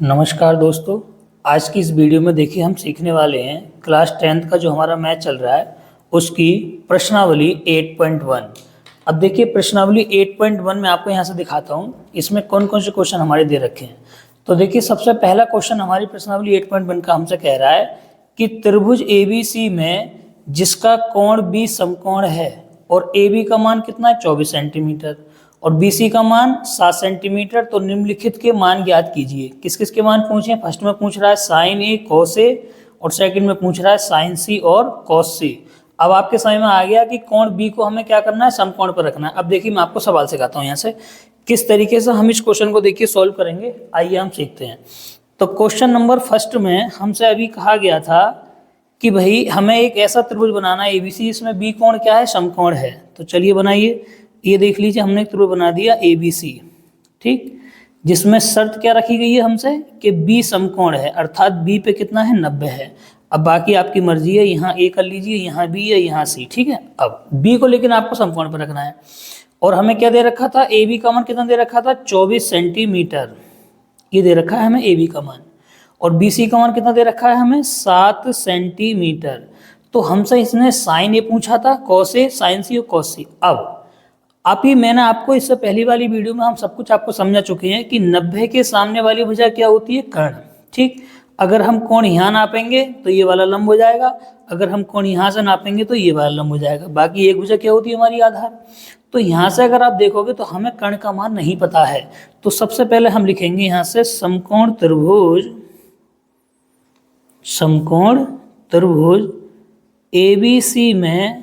नमस्कार दोस्तों। आज की इस वीडियो में देखिए हम सीखने वाले हैं क्लास 10th का जो हमारा मैथ चल रहा है उसकी प्रश्नावली 8.1। अब देखिए प्रश्नावली 8.1 में आपको यहाँ से दिखाता हूँ इसमें कौन कौन से क्वेश्चन हमारे दे रखे हैं। तो देखिए सबसे पहला क्वेश्चन हमारी प्रश्नावली 8.1 का हमसे कह रहा है कि त्रिभुज ABC में जिसका कोण B समकोण है और AB का मान कितना है 24 सेंटीमीटर और BC का मान 7 सेंटीमीटर, तो निम्नलिखित के मान ज्ञात कीजिए। किस किस के मान पूछे? फर्स्ट में पूछ रहा है साइन ए कॉस ए और सेकंड में पूछ रहा है साइन सी और कॉस सी। अब आपके समझ में आ गया कि कोण बी को हमें क्या करना है, समकोण पर रखना है। अब देखिए मैं आपको सवाल सिखाता हूँ यहाँ से किस तरीके से हम इस क्वेश्चन को देखिए सॉल्व करेंगे। आइए हम सीखते हैं। तो क्वेश्चन नंबर फर्स्ट में हमसे अभी कहा गया था कि भाई हमें एक ऐसा त्रिभुज बनाना है ABC, इसमें बी कोण क्या है, समकोण है। तो चलिए बनाइए। ये देख लीजिए हमने एक त्रिभुज बना दिया ABC, ठीक, जिसमें शर्त क्या रखी गई है हमसे कि B समकोण है, अर्थात B पे कितना है 90 है। अब बाकी आपकी मर्जी है, यहाँ A कर लीजिए, यहाँ B या यहाँ C, ठीक है। अब B को लेकिन आपको समकोण पर रखना है और हमें क्या दे रखा था, AB का मान कितना दे रखा था 24 सेंटीमीटर, ये दे रखा है हमें AB का मान, और BC का मान कितना दे रखा है हमें 7 सेंटीमीटर। तो हमसे इसने साइन ए पूछा था, कॉस ए, साइन सी और कॉस सी। अब आप ही मैंने आपको इससे पहली वाली वीडियो में हम सब कुछ आपको समझा चुके हैं कि 90 के सामने वाली भुजा क्या होती है, कर्ण, ठीक। अगर हम कोण यहाँ नापेंगे तो ये वाला लंब हो जाएगा, अगर हम कोण यहाँ से नापेंगे तो ये वाला लंब हो जाएगा। बाकी एक भुजा क्या होती है हमारी, आधार। तो यहाँ से अगर आप देखोगे तो हमें कर्ण का मान नहीं पता है। तो सबसे पहले हम लिखेंगे यहाँ से समकोण त्रिभुज ABC में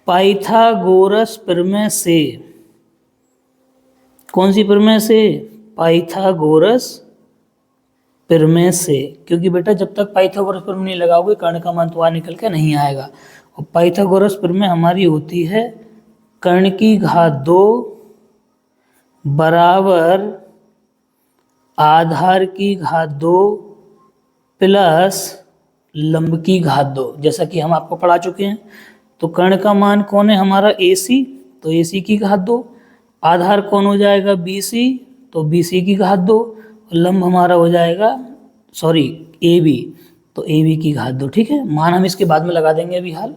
पाइथागोरस प्रमेय से, कौन सी प्रमेय से, पाइथागोरस प्रमेय से, क्योंकि बेटा जब तक पाइथागोरस प्रमेय नहीं लगाओगे कर्ण का मान तो वहाँ निकल के नहीं आएगा। और पाइथागोरस प्रमेय हमारी होती है कर्ण की घात 2 बराबर आधार की घात 2 प्लस लंब की घात 2, जैसा कि हम आपको पढ़ा चुके हैं। तो कर्ण का मान कौन है हमारा AC, तो AC की घात 2, आधार कौन हो जाएगा BC, तो BC की घात 2, लंब हमारा हो जाएगा AB, तो AB की घात 2, ठीक है। मान हम इसके बाद में लगा देंगे अभी हाल।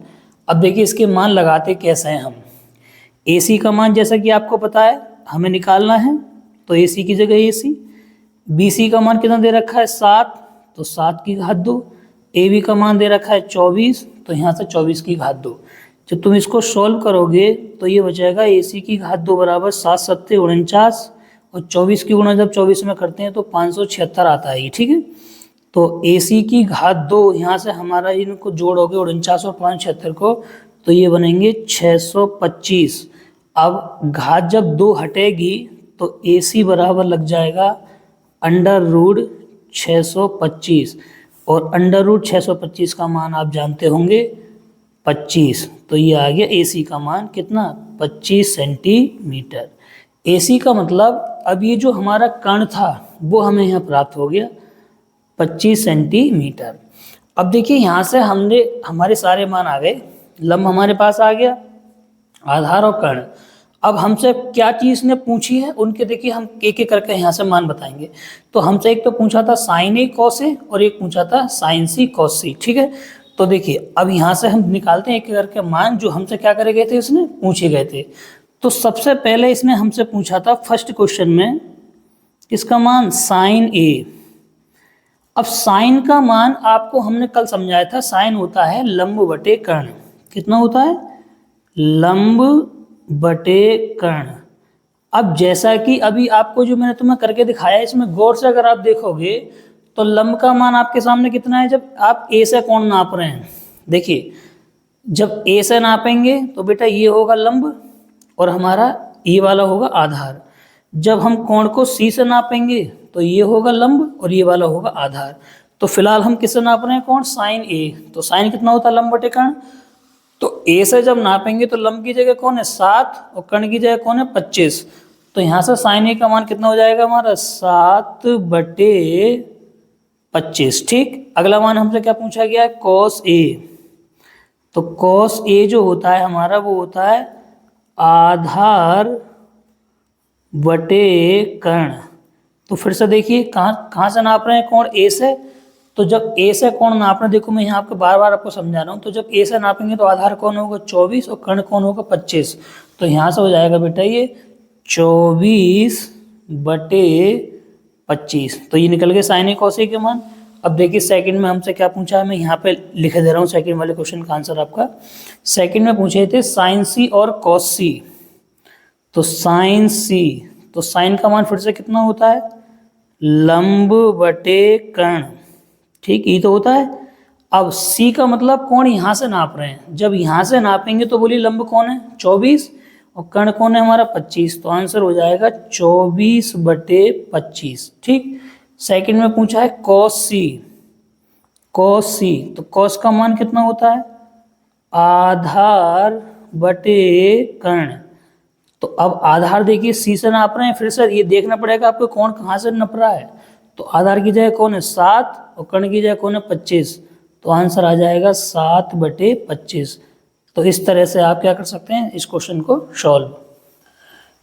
अब देखिए इसके मान लगाते कैसे हैं हम। AC का मान जैसा कि आपको पता है हमें निकालना है, तो AC की जगह AC, BC का मान कितना दे रखा है 7, तो 7 की घात 2, AB का मान दे रखा है 24, तो यहाँ से 24 की घात 2। जब तुम इसको सॉल्व करोगे तो ये बचेगा AC की घात 2 बराबर 7 सत्ते 49, और 24 की गुणा जब 24 में करते हैं तो 576 आता है ये, ठीक है। तो AC की घात 2 यहाँ से हमारा इनको जोड़ोगे 49 और 576 को, तो ये बनेंगे 625। अब घात जब 2 हटेगी तो AC बराबर लग जाएगा अंडर रूट 625, और अंडर रूट 625 का मान आप जानते होंगे 25, तो ये आ गया AC का मान कितना, 25 सेंटीमीटर। AC का मतलब अब ये जो हमारा कर्ण था वो हमें यहाँ प्राप्त हो गया 25 सेंटीमीटर। अब देखिए यहाँ से हमने हमारे सारे मान आ गए, लंब हमारे पास आ गया, आधार और कर्ण। अब हमसे क्या चीज़ ने पूछी है उनके देखिए हम एक एक करके यहाँ से मान बताएंगे। तो हमसे एक तो पूछा था साइन ए कॉस ए और एक पूछा था साइन सी कॉस सी, ठीक है। तो देखिए अब यहाँ से हम निकालते हैं एक एक करके मान जो हमसे क्या करे गए थे, इसने पूछे गए थे। तो सबसे पहले इसने हमसे पूछा था फर्स्ट क्वेश्चन में किसका मान, साइन ए। अब साइन का मान आपको हमने कल समझाया था, साइन होता है लंब बटे कर्ण। कितना होता है, लंब बटे कर्ण। अब जैसा कि अभी आपको जो मैंने तुम्हें करके दिखाया, इसमें गौर से अगर आप देखोगे तो लंब का मान आपके सामने कितना है जब आप A से कोण नाप रहे हैं। देखिए जब A से नापेंगे तो बेटा ये होगा लंब और हमारा ये वाला होगा आधार। जब हम कोण को C से नापेंगे तो ये होगा लंब और ये वाला होगा आधार। तो फिलहाल हम किससे नाप रहे हैं, कोण साइन A, तो साइन कितना होता है लंब बटे कर्ण। तो A से जब नापेंगे तो लंब की जगह कौन है 7 और कर्ण की जगह कौन है 25। तो यहाँ से साइन A का मान कितना हो जाएगा हमारा 7 बटे 25, ठीक। अगला मान हमसे क्या पूछा गया है, कॉस A। तो कॉस A जो होता है हमारा वो होता है आधार बटे कर्ण। तो फिर से देखिए कहाँ कहाँ से नाप रहे हैं, कोण ए से। तो जब ए से कोण नाप रहे हैं, देखो मैं यहाँ आपको बार बार आपको समझा रहा हूँ, तो जब ए से नापेंगे तो आधार कोण होगा 24 और कर्ण कोण होगा 25। तो यहाँ से हो जाएगा बेटा ये 24/25। तो ये निकल गए साइन ए कॉस ए के मान। अब देखिए सेकंड में हमसे क्या पूछा है, मैं यहाँ पे लिख दे रहा हूँ सेकंड वाले क्वेश्चन का आंसर आपका। सेकंड में पूछे थे साइन सी और कॉस सी। तो साइन सी, तो साइन का मान फिर से कितना होता है, लंब बटे कर्ण, ठीक, ये तो होता है। अब सी का मतलब कोण यहाँ से नाप रहे हैं, जब यहाँ से नापेंगे तो बोलिए लंब कौन है 24 और कर्ण कौन है हमारा 25। तो आंसर हो जाएगा 24/25, ठीक। सेकंड में पूछा है कॉस सी। कॉस सी, तो कॉस का मान कितना होता है, आधार बटे कर्ण। तो अब आधार देखिए सी से नाप रहे हैं, फिर सर ये देखना पड़ेगा आपको कौन कहाँ से नप रहा है। तो आधार की जगह कौन है 7 और कर्ण की जगह कौन है 25। तो आंसर आ जाएगा 7/25। तो इस तरह से आप क्या कर सकते हैं, इस क्वेश्चन को सॉल्व।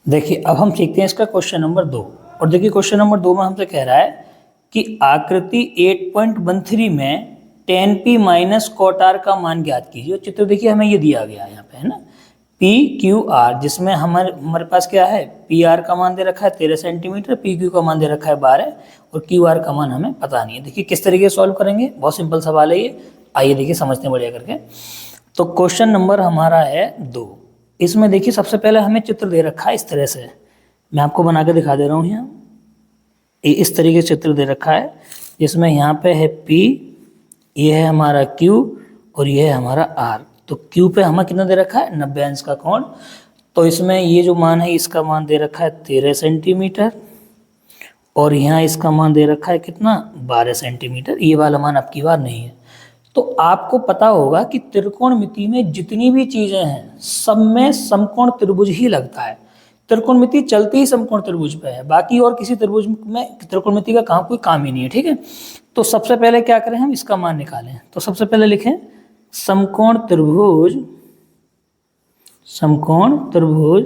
देखिए अब हम सीखते हैं इसका क्वेश्चन नंबर 2। और देखिए क्वेश्चन नंबर 2 में हमसे कह रहा है कि आकृति 8.13 में tan p minus cot r का मान ज्ञात कीजिए। चित्र देखिए हमें ये दिया गया है यहाँ पे, है ना, पी क्यू आर, जिसमें हमारे पास क्या है, पी आर का मान दे रखा है 13 सेंटीमीटर, पी क्यू का मान दे रखा है 12 और क्यू आर का मान हमें पता नहीं है। देखिए किस तरीके से सॉल्व करेंगे, बहुत सिंपल सवाल है ये, आइए देखिए समझते हैं बढ़िया करके। तो क्वेश्चन नंबर हमारा है 2। इसमें देखिए सबसे पहले हमें चित्र दे रखा है इस तरह से, मैं आपको बना के दिखा दे रहा हूँ यहाँ। इस तरीके से चित्र दे रखा है, जिसमें यहाँ पे है P, ये है हमारा Q और ये है हमारा R। तो Q पे हमें कितना दे रखा है 90 अंश का कोण। तो इसमें ये जो मान है इसका मान दे रखा है 13 सेंटीमीटर और यहाँ इसका मान दे रखा है कितना 12 सेंटीमीटर। ये वाला मान आपकी बार नहीं है। तो आपको पता होगा कि त्रिकोणमिति में जितनी भी चीजें हैं सब में समकोण त्रिभुज ही लगता है। त्रिकोणमिति चलती ही समकोण त्रिभुज पे है, बाकी और किसी त्रिभुज में त्रिकोणमिति का कोई काम ही नहीं है, ठीक है। तो सबसे पहले क्या करें, हम इसका मान निकालें। तो सबसे पहले लिखें समकोण त्रिभुज, समकोण त्रिभुज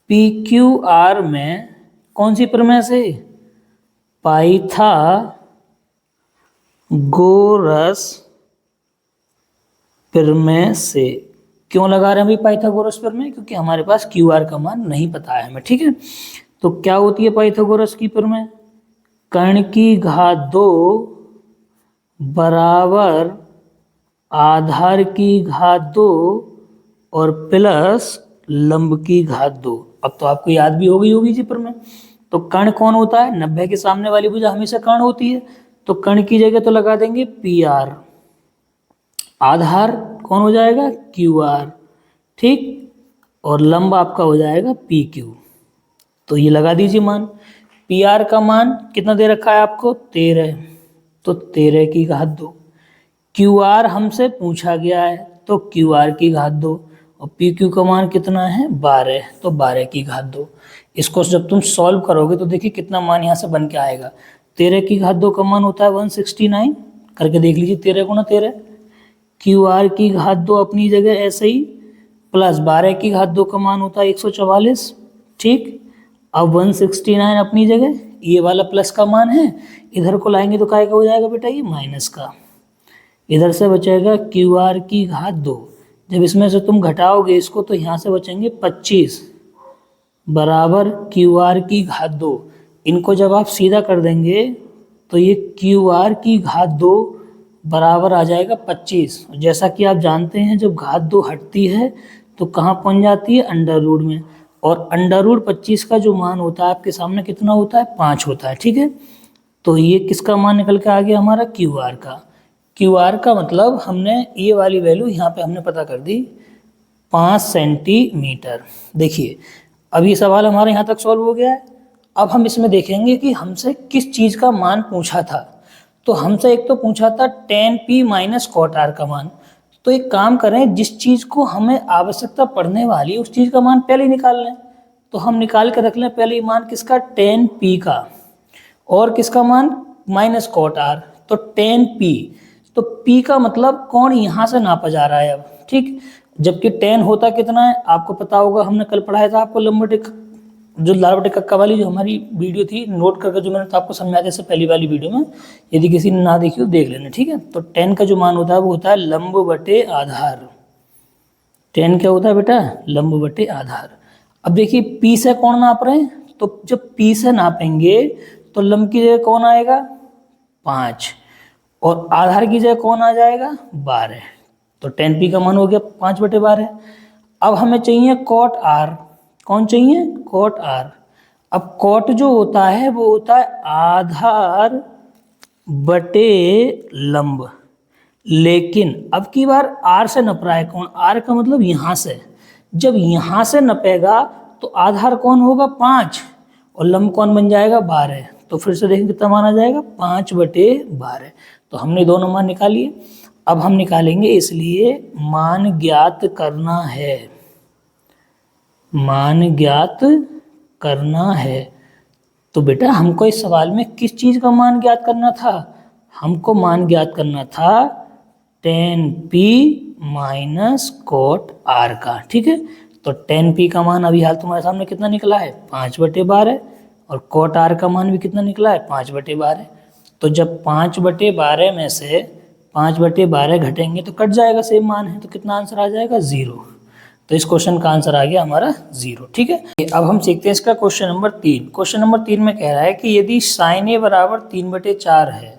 पी क्यू आर में कौन सी प्रमेय से, पाइथागोरस प्रमेय से। क्यों लगा रहे हैं भाई पाइथागोरस प्रमेय, क्योंकि हमारे पास क्यू आर का मान नहीं पता है हमें, ठीक है। तो क्या होती है पाइथागोरस की प्रमेय, कर्ण की घात 2 बराबर आधार की घात 2 और प्लस लंब की घात 2। अब तो आपको याद भी होगी जी प्रमेय। तो कर्ण कौन होता है, 90 के सामने वाली भुजा हमेशा कर्ण होती है, तो कर्ण की जगह तो लगा देंगे पी आर, आधार कौन हो जाएगा क्यू आर, ठीक, और लंब आपका हो जाएगा पी क्यू। तो ये लगा दीजिए मान। पी आर का मान कितना दे रखा है आपको 13, तो 13 की घात 2। क्यू आर हमसे पूछा गया है तो क्यू आर की घात 2 और पी क्यू का मान कितना है 12, तो 12 की घात 2। इसको जब तुम सॉल्व करोगे तो देखिए कितना मान यहाँ से बन के आएगा। 13 की घात 2 का मान होता है 169, करके देख लीजिए 13 गुना 13। क्यू आर की घात 2 अपनी जगह ऐसे ही, प्लस 12 की घात 2 का मान होता है 144, ठीक। अब 169 अपनी जगह, ये वाला प्लस का मान है, इधर को लाएंगे तो काय का हो जाएगा बेटा ये माइनस का। इधर से बचेगा क्यू आर की घात 2, जब इसमें से तुम घटाओगे इसको तो यहाँ से बचेंगे 25 बराबर क्यू आर की घात 2। इनको जब आप सीधा कर देंगे तो ये क्यू आर की घात 2 बराबर आ जाएगा 25। जैसा कि आप जानते हैं जब घात 2 हटती है तो कहाँ पहुँच जाती है अंडर रूट में, और अंडर रूट 25 का जो मान होता है आपके सामने कितना होता है 5 होता है, ठीक है। तो ये किसका मान निकल के आ गया हमारा क्यू आर का। क्यू आर का मतलब हमने ये वाली वैल्यू यहाँ पे हमने पता कर दी 5 सेंटीमीटर। देखिए अब ये सवाल हमारे यहाँ तक सॉल्व हो गया है। अब हम इसमें देखेंगे कि हमसे किस चीज़ का मान पूछा था। तो हमसे एक तो पूछा था tan p minus cot r का मान। तो एक काम करें, जिस चीज़ को हमें आवश्यकता पड़ने वाली उस चीज़ का मान पहले ही निकाल लें। तो हम निकाल कर रख लें पहले मान किसका tan p का, और किसका मान माइनस cot r, तो tan p। तो p का मतलब कोण यहाँ से नापा जा रहा है अब, ठीक। जबकि tan होता कितना है आपको पता होगा, हमने कल पढ़ाया था आपको लंब रेखा, जो लाल बटे कक्का वाली जो हमारी वीडियो थी, नोट करके जो मैंने तो आपको समझाया था इससे पहली वाली वीडियो में, यदि किसी ने ना देखी हो देख लेना, ठीक है। तो tan का जो मान होता है वो होता है लंब बटे आधार। tan क्या होता है बेटा? लंब बटे आधार। अब देखिए P से कौन नाप रहे हैं, तो जब P से नापेंगे तो लंब की जगह कौन आएगा? 5, और आधार की जगह कौन आ जाएगा? 12। तो tan P का मान हो गया 5/12। अब हमें चाहिए cot R। कौन चाहिए? cot R। अब cot जो होता है वो होता है आधार बटे लंब, लेकिन अब की बार R से नप रहा है कौन? R का मतलब यहाँ से। जब यहाँ से नपेगा तो आधार कौन होगा? 5, और लंब कौन बन जाएगा? 12। तो फिर से देखें कितना मान आ जाएगा? 5/12। तो हमने दोनों मान निकाल लिए। अब हम निकालेंगे, इसलिए मान ज्ञात करना है। मान ज्ञात करना है। तो बेटा हमको इस सवाल में किस चीज़ का मान ज्ञात करना था? हमको मान ज्ञात करना था tan P minus cot R का, ठीक है। तो tan P का मान अभी हाल तुम्हारे सामने कितना निकला है? 5/12, और cot R का मान भी कितना निकला है? 5/12। तो जब 5/12 में से 5/12 घटेंगे तो कट जाएगा, सेम मान है, तो कितना आंसर आ जाएगा? 0। तो इस क्वेश्चन का आंसर आ गया हमारा 0, ठीक है। अब हम सीखते हैं इसका क्वेश्चन नंबर 3। क्वेश्चन नंबर 3 में कह रहा है कि यदि sin A बराबर 3/4 है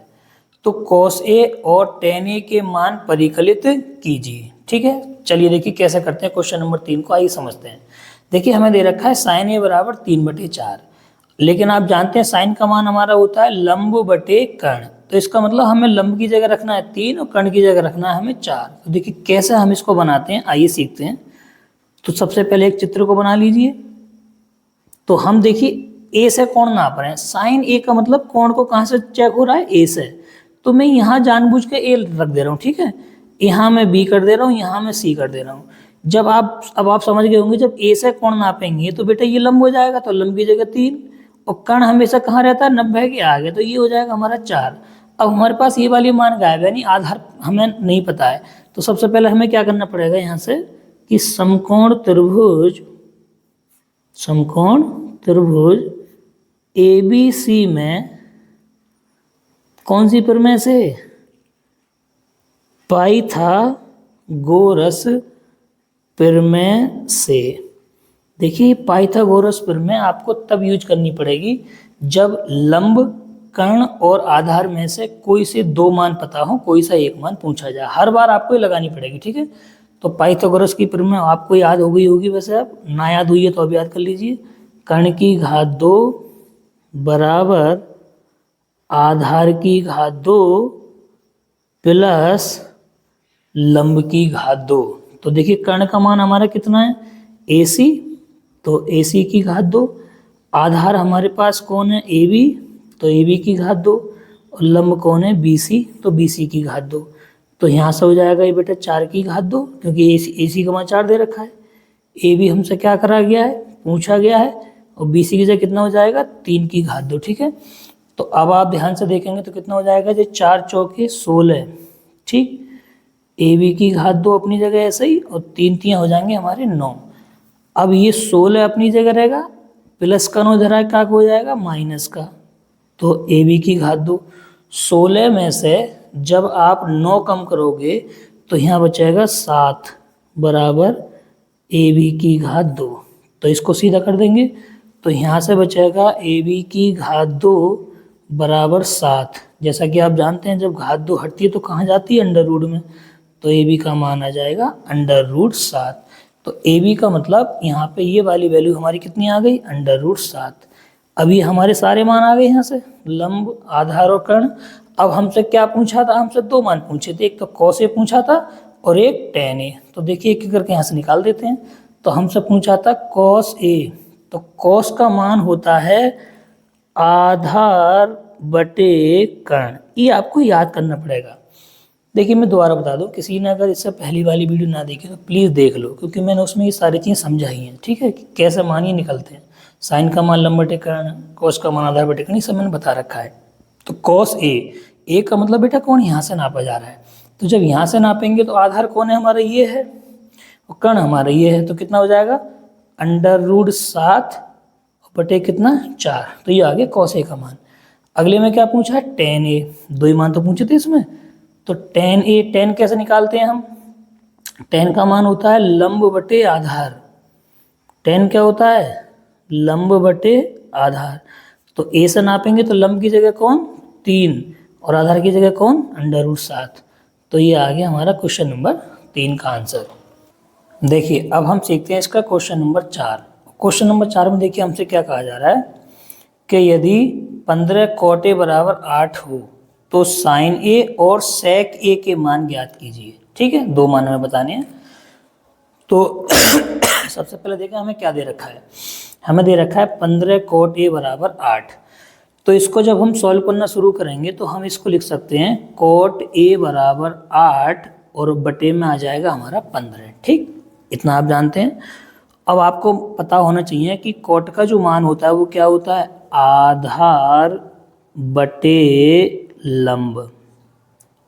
तो cos A और tan A के मान परिकलित कीजिए, ठीक है। चलिए देखिए कैसे करते हैं क्वेश्चन नंबर 3 को, आइए समझते हैं। देखिए हमें दे रखा है sin A बराबर 3/4, लेकिन आप जानते हैं साइन का मान हमारा होता है लंब बटे कर्ण। तो इसका मतलब हमें लंब की जगह रखना है 3 और कर्ण की जगह रखना है हमें 4। तो देखिए कैसे हम इसको बनाते हैं, आइए सीखते हैं। तो सबसे पहले एक चित्र को बना लीजिए। तो हम देखिए ए से कोण नाप रहे हैं। साइन ए का मतलब कोण को कहाँ से चेक हो रहा है? ए से। तो मैं यहाँ जानबूझ के ए रख दे रहा हूँ, ठीक है। यहाँ मैं बी कर दे रहा हूँ, यहाँ मैं सी कर दे रहा हूँ। जब अब आप समझ गए होंगे, जब ए से कोण नापेंगे तो बेटा ये लंब हो जाएगा, तो लंब की जगह 3, और कर्ण हमेशा कहाँ रहता है? 90 के आगे, तो ये हो जाएगा हमारा 4। अब हमारे पास ये वाली मान गायब है, यानी आधार हमें नहीं पता है। तो सबसे पहले हमें क्या करना पड़ेगा यहाँ से कि समकोण त्रिभुज ABC में कौन सी प्रमेय से? पाइथागोरस प्रमेय से। देखिए पाइथागोरस प्रमेय आपको तब यूज करनी पड़ेगी जब लंब, कर्ण और आधार में से कोई से 2 मान पता हो, कोई सा एक मान पूछा जाए। हर बार आपको ही लगानी पड़ेगी, ठीक है। तो पाइथागोरस की प्रमेय आपको याद हो गई होगी, वैसे आप ना याद हुई है तो अब याद कर लीजिए। कर्ण की घात 2 बराबर आधार की घात 2 प्लस लंब की घात 2। तो देखिए कर्ण का मान हमारा कितना है? AC, तो AC की घात 2। आधार हमारे पास कौन है? AB, तो AB की घात 2, और लंब कौन है? BC, तो BC की घात 2। तो यहाँ से हो जाएगा ये बेटा 4 की घात 2, क्योंकि AC का मान 4 दे रखा है। AB हमसे क्या करा गया है? पूछा गया है, और BC की जगह कितना हो जाएगा? 3 की घात 2, ठीक है। तो अब आप ध्यान से देखेंगे तो कितना हो जाएगा? जो 4 चौके 16, ठीक। AB की घात 2 अपनी जगह ऐसे ही, और 3 3 हो जाएंगे हमारे 9। अब ये 16 अपनी जगह रहेगा, प्लस का 9 धरा क्या हो जाएगा? माइनस का। तो AB की घात 2, 16 में से जब आप 9 कम करोगे तो यहाँ बचेगा 7 बराबर AB की घात 2। तो इसको सीधा कर देंगे, तो यहाँ से बचेगा AB की घात 2 बराबर 7। जैसा कि आप जानते हैं जब घात 2 हटती है तो कहाँ जाती है? अंडर रूट में। तो AB का मान आ जाएगा √7। तो AB का मतलब यहाँ पे ये वाली वैल्यू हमारी कितनी आ गई? √7। अभी हमारे सारे मान आ गए यहाँ से, लंब, आधार और कर्ण। अब हमसे क्या पूछा था? हमसे 2 मान पूछे थे, एक तो cos A पूछा था और एक tan A। तो देखिए एक एक करके यहाँ से निकाल देते हैं। तो हमसे पूछा था cos A, तो cos का मान होता है आधार बटे कर्ण। ये आपको याद करना पड़ेगा। देखिए मैं दोबारा बता दूं, किसी ने अगर इससे पहली वाली वीडियो ना देखी तो प्लीज़ देख लो, क्योंकि मैंने उसमें ये सारी चीज़ें समझाई हैं, ठीक है, कि कैसे मान ये निकलते हैं। साइन का मान लंब बटे कर्ण, cos का मान आधार बटे कर्ण, ये सब मैंने बता रखा है। तो cos A का मतलब बेटा कौन? यहाँ से नापा जा रहा है। तो जब यहाँ से नापेंगे तो आधार कौन है हमारा? ये है, और कर्ण हमारा ये है। तो कितना हो जाएगा? √7 बटे कितना 4, तो ये आ गया cos A का मान। अगले में क्या पूछा है, tan A, दो ही मान तो पूछे थे इसमें। तो tan A, tan कैसे निकालते हैं हम, tan का मान होता है लंब बटे आधार। tan क्या होता है, लंब बटे आधार। तो A से नापेंगे तो लंब की जगह कौन 3 और आधार की जगह कौन √7। तो ये आ गया हमारा क्वेश्चन नंबर 3 का आंसर। देखिए अब हम सीखते हैं इसका क्वेश्चन नंबर 4। क्वेश्चन नंबर 4 में देखिए हमसे क्या कहा जा रहा है कि यदि 15 cot A बराबर 8 हो तो sin A और sec A के मान ज्ञात कीजिए। ठीक है, दो मान हमें बताने हैं। तो सबसे पहले देखिए हमें क्या दे रखा है, हमें दे रखा है 15 cot A बराबर 8। तो इसको जब हम सॉल्व करना शुरू करेंगे तो हम इसको लिख सकते हैं cot A बराबर 8 और बटे में आ जाएगा हमारा 15। ठीक, इतना आप जानते हैं। अब आपको पता होना चाहिए कि cot का जो मान होता है वो क्या होता है, आधार बटे लंब।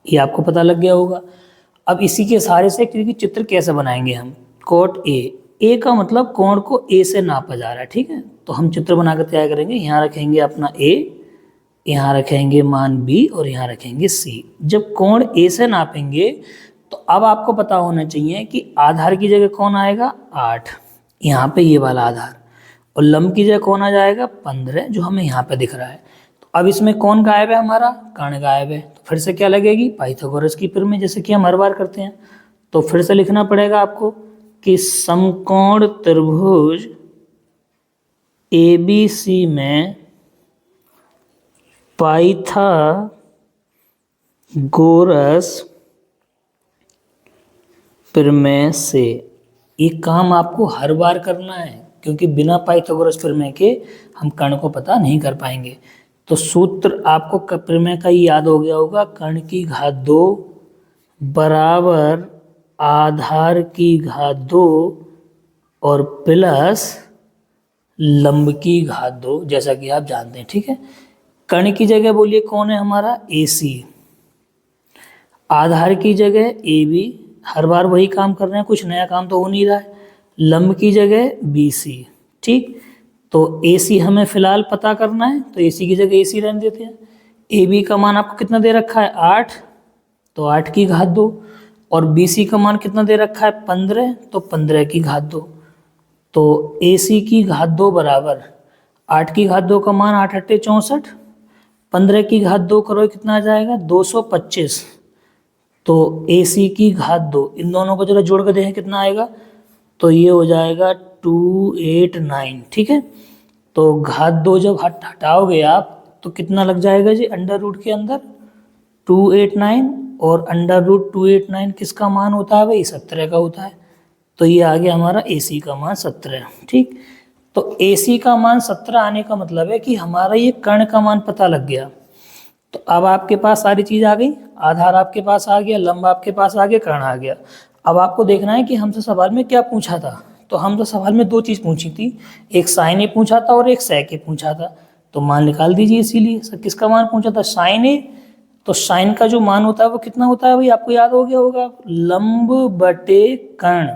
ये आपको पता लग गया होगा। अब इसी के सहारे से क्योंकि चित्र कैसे बनाएंगे हम, cot A, A का मतलब कोण को A से नापा जा रहा है। ठीक है, तो हम चित्र बनाकर तैयार करेंगे। यहाँ रखेंगे अपना A, यहाँ रखेंगे मान B और यहाँ रखेंगे C। जब कोण A से नापेंगे तो अब आपको पता होना चाहिए कि आधार की जगह कौन आएगा 8, यहाँ पे ये वाला आधार, और लंब की जगह कौन आ जाएगा 15 जो हमें यहाँ पे दिख रहा है। तो अब इसमें कौन गायब है, हमारा कर्ण गायब है। तो फिर से क्या लगेगी, पाइथागोरस की प्रमेय, जैसे कि हम हर बार करते हैं। तो फिर से लिखना पड़ेगा आपको कि समकोण त्रिभुज ABC में पाइथागोरस प्रमेय से। ये काम आपको हर बार करना है क्योंकि बिना पाइथागोरस प्रमेय के हम कर्ण को पता नहीं कर पाएंगे। तो सूत्र आपको प्रमेय का ही याद हो गया होगा, कर्ण की घात 2 बराबर आधार की घात 2 और प्लस लंब की घात 2, जैसा कि आप जानते हैं। ठीक है, कर्ण की जगह बोलिए कौन है हमारा AC, आधार की जगह AB, हर बार वही काम कर रहे हैं, कुछ नया काम तो हो नहीं रहा है। लंब की जगह BC। ठीक, तो AC हमें फिलहाल पता करना है तो AC की जगह AC रहने देते हैं। AB का मान आपको कितना दे रखा है 8, तो 8 की घात 2, और BC का मान कितना दे रखा है 15, तो 15 की घात 2। तो AC की घात 2 बराबर 8 की घात 2 का मान 8 8 64, 15 की घात 2 करो कितना आ जाएगा 225। तो AC की घात 2, इन दोनों को जरा जोड़ कर देखें कितना आएगा, तो ये हो जाएगा 289। ठीक है, तो घात 2 जब हटाओगे आप तो कितना लग जाएगा जी, अंडर रूट के अंदर 289, और अंडर रूट 289 किसका मान होता है भाई 17 का होता है। तो ये आ गया हमारा AC का मान 17। ठीक, तो AC का मान 17 आने का मतलब है कि हमारा ये कर्ण का मान पता लग गया। तो अब आपके पास सारी चीज़ आ गई, आधार आपके पास आ गया, लंब आपके पास आ गया, कर्ण आ गया। अब आपको देखना है कि हमसे सवाल में क्या पूछा था। तो हम तो सवाल में दो चीज़ पूछी थी, एक sin A पूछा था और एक sec A पूछा था। तो मान निकाल दीजिए, इसीलिए सर किसका मान पूछा था sin A। तो sin का जो मान होता है वो कितना होता है भाई, आपको याद हो गया होगा, लंब बटे कर्ण।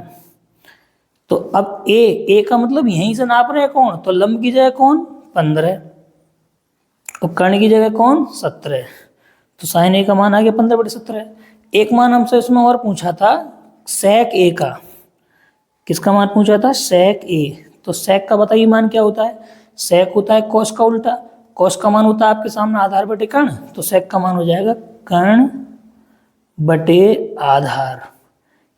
तो अब A का मतलब यहीं से नाप रहे हैं कौन, तो लंब की जगह कौन 15 और कर्ण की जगह कौन 17। तो sin A का मान आ गया 15/17। एक मान हमसे इसमें और पूछा था sec A का, किसका मान पूछा था sec A। तो sec का बताइए मान क्या होता है, sec होता है cos का उल्टा, cos का मान होता है आपके सामने आधार बटे कर्ण, तो sec का मान हो जाएगा कर्ण बटे आधार।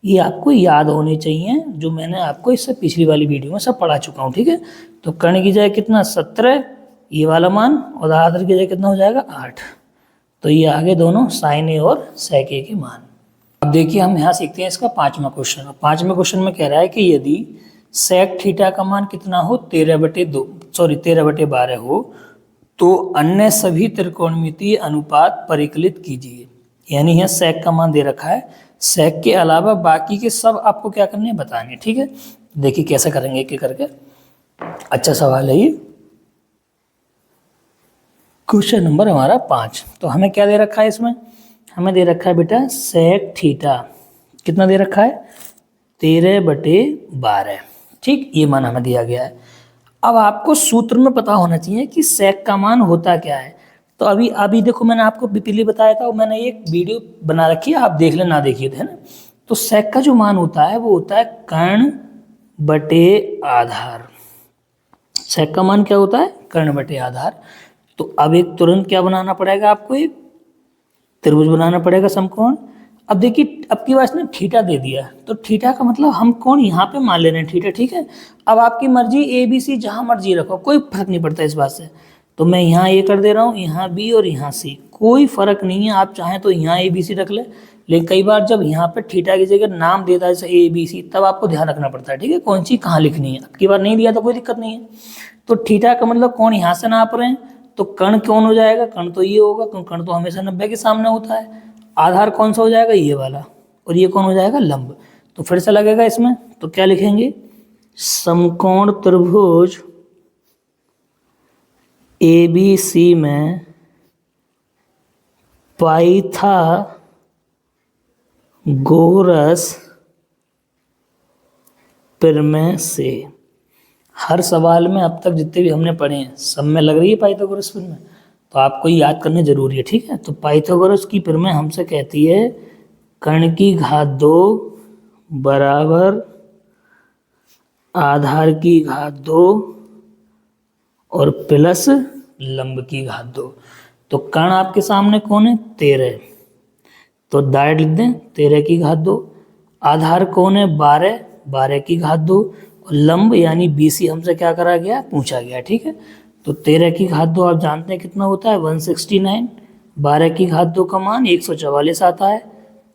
ये आपको याद होने चाहिए, जो मैंने आपको इससे पिछली वाली वीडियो में सब पढ़ा चुका हूँ। ठीक है, तो कर्ण की जगह कितना 17 ये वाला मान, और आधार की जगह कितना हो जाएगा 8। तो ये आगे दोनों sin A और sec A के मान। अब देखिए हम यहाँ सीखते हैं इसका 5वां क्वेश्चन। 5वें क्वेश्चन में कह रहा है कि यदि sec थीटा का मान कितना हो 13/12 हो तो अन्य सभी त्रिकोणमितीय अनुपात परिकलित कीजिए। यानी यहाँ sec का मान दे रखा है, sec के अलावा बाकी के सब आपको क्या करने हैं बताने। ठीक है, देखिए कैसे करेंगे एक एक करके। अच्छा सवाल है ये, क्वेश्चन नंबर हमारा 5। तो हमें क्या दे रखा है इसमें, हमें दे रखा है बेटा sec थीटा, कितना दे रखा है 13/12। ठीक, ये मान हमें दिया गया है। अब आपको सूत्र में पता होना चाहिए कि सेक का मान होता क्या है। तो अभी देखो, मैंने आपको पहले बताया था, मैंने एक वीडियो बना रखी है, आप देख लें, ना देखिए थे ना। तो सेक का जो मान होता है वो होता है कर्ण बटे आधार। सेक का मान क्या होता है? कर्ण बटे आधार। तो अब एक तुरंत क्या बनाना पड़ेगा आपको? एक त्रिभुज बनाना पड़ेगा समकोण। अब देखिए, अब की बार इसने थीटा दे दिया, तो थीटा का मतलब हम कोण यहाँ पे मान ले रहे हैं थीटा, ठीक है। अब आपकी मर्जी ए बी सी जहाँ मर्जी रखो, कोई फर्क नहीं पड़ता इस बात से। तो मैं यहाँ ए कर दे रहा हूँ, यहाँ बी और यहाँ सी, कोई फर्क नहीं है। आप चाहें तो यहाँ ए बी सी रख ले, लेकिन कई बार जब यहाँ पे थीटा की जगह नाम देता है जैसे ए बी सी, तब आपको ध्यान रखना पड़ता है, ठीक है, कौन सी कहाँ लिखनी है। अब की बार नहीं दिया तो कोई दिक्कत नहीं है। तो थीटा का मतलब कौन यहाँ से नाप रहे हैं, तो कर्ण कौन हो जाएगा? कर्ण तो ये होगा, क्योंकि कर्ण तो हमेशा 90 के सामने होता है। आधार कौन सा हो जाएगा? ये वाला। और ये कौन हो जाएगा? लंब। तो फिर से लगेगा इसमें, तो क्या लिखेंगे? समकोण त्रिभुज ए बी सी में पाइथागोरस प्रमेय से। हर सवाल में अब तक जितने भी हमने पढ़े हैं सब में लग रही है पाइथागोरस प्रमेय, तो आपको याद करने जरूरी है, ठीक है। तो पाइथागोरस की प्रमेय हमसे कहती है कर्ण की घात 2 बराबर आधार की घात 2 और प्लस लंब की घात 2। तो कर्ण आपके सामने कौन है? 13, तो डायरेक्ट लिख दें 13 की घात 2। आधार कौन है? 12, 12 की घात 2। और लंब यानी BC हमसे क्या करा गया? पूछा गया, ठीक है। तो 13 की घात 2 आप जानते हैं कितना होता है? 169। 12 की घात 2 का मान 144 आता है,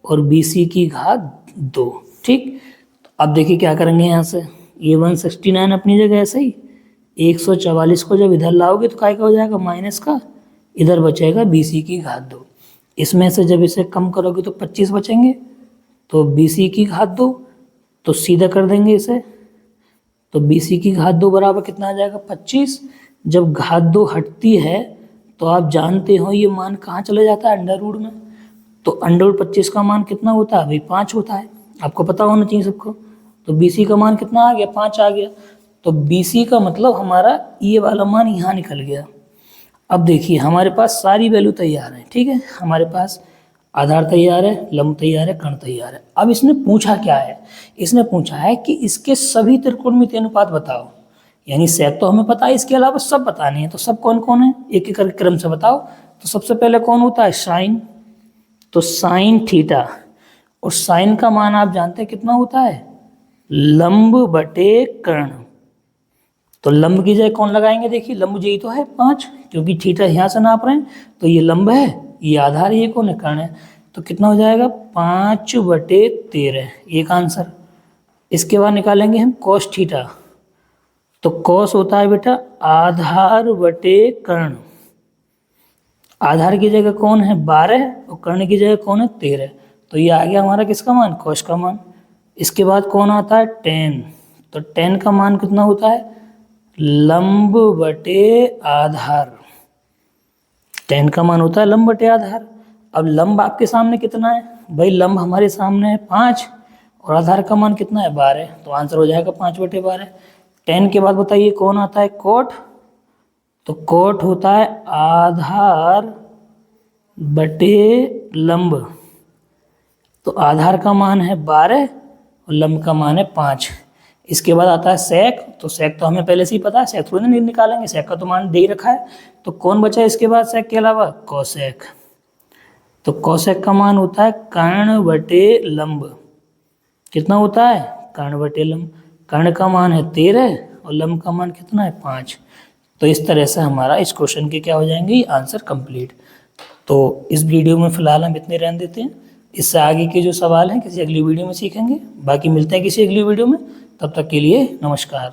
और BC की घात 2, ठीक। तो अब देखिए क्या करेंगे यहाँ से, ये 169 अपनी जगह ऐसे ही, 144 को जब इधर लाओगे तो काय का हो जाएगा? माइनस का। इधर बचेगा BC की घात 2। इसमें से जब इसे कम करोगे तो 25 बचेंगे, तो BC की घात 2, तो सीधा कर देंगे इसे। तो BC की घात 2 बराबर कितना आ जाएगा? 25। जब घात 2 हटती है तो आप जानते हो ये मान कहाँ चले जाता है? अंडर रूट में। तो अंडर रूट 25 का मान कितना होता है? भाई 5 होता है, आपको पता होना चाहिए सबको। तो BC का मान कितना आ गया? 5 आ गया। तो BC का मतलब हमारा ये वाला मान यहाँ निकल गया। अब देखिए हमारे पास सारी वैल्यू तैयार है, ठीक है। हमारे पास आधार तैयार है, लंब तैयार है, कर्ण तैयार है। अब इसने पूछा क्या है? इसने पूछा है कि इसके सभी त्रिकोणमितीय अनुपात बताओ। यानी सेक तो हमें पता है, इसके अलावा सब बताने हैं। तो सब कौन कौन है? एक एक करके क्रम से बताओ। तो सबसे पहले कौन होता है? साइन। तो साइन थीटा, और साइन का मान आप जानते हैं कितना होता है? लंब बटे कर्ण। तो लंब की जगह कौन लगाएंगे? देखिए लंब यही तो है 5, क्योंकि थीटा यहाँ से नाप रहे हैं, तो ये लंब है, ये आधार, ये कौन है? कर्ण है। तो कितना हो जाएगा? 5/13, एक आंसर। इसके बाद निकालेंगे हम कॉस थीटा। तो कॉस होता है बेटा आधार बटे कर्ण। आधार की जगह कौन है? 12, और कर्ण की जगह कौन है? 13। तो ये आ गया हमारा किसका मान? कॉस का मान। इसके बाद कौन आता है? tan। तो tan का मान कितना होता है? लंब बटे आधार। tan का मान होता है लंब बटे आधार। अब लंब आपके सामने कितना है? भाई लंब हमारे सामने है 5, और आधार का मान कितना है? 12। तो आंसर हो जाएगा 5/12। tan के बाद बताइए कौन आता है? कोट। तो कोट होता है आधार बटे लंब। तो आधार का मान है 12 और लंब का मान है 5। इसके बाद आता है सेक। तो सेक तो हमें पहले से ही पता है, सेक थोड़ी ना निकालेंगे, सेक का तो मान दे ही रखा है। तो कौन बचा है इसके बाद सेक के अलावा? कोसेक। तो कोसेक का मान होता है कर्ण बटे लंब। कितना होता है? कर्ण बटे लंब। कर्ण का मान है 13 और लंब का मान कितना है? 5। तो इस तरह से हमारा इस क्वेश्चन के क्या हो जाएंगे? Answer complete. तो इस वीडियो में फिलहाल हम इतने रहने देते हैं। इससे आगे के जो सवाल हैं किसी अगली वीडियो में सीखेंगे। बाकी मिलते हैं किसी अगली वीडियो में, तब तक के लिए नमस्कार।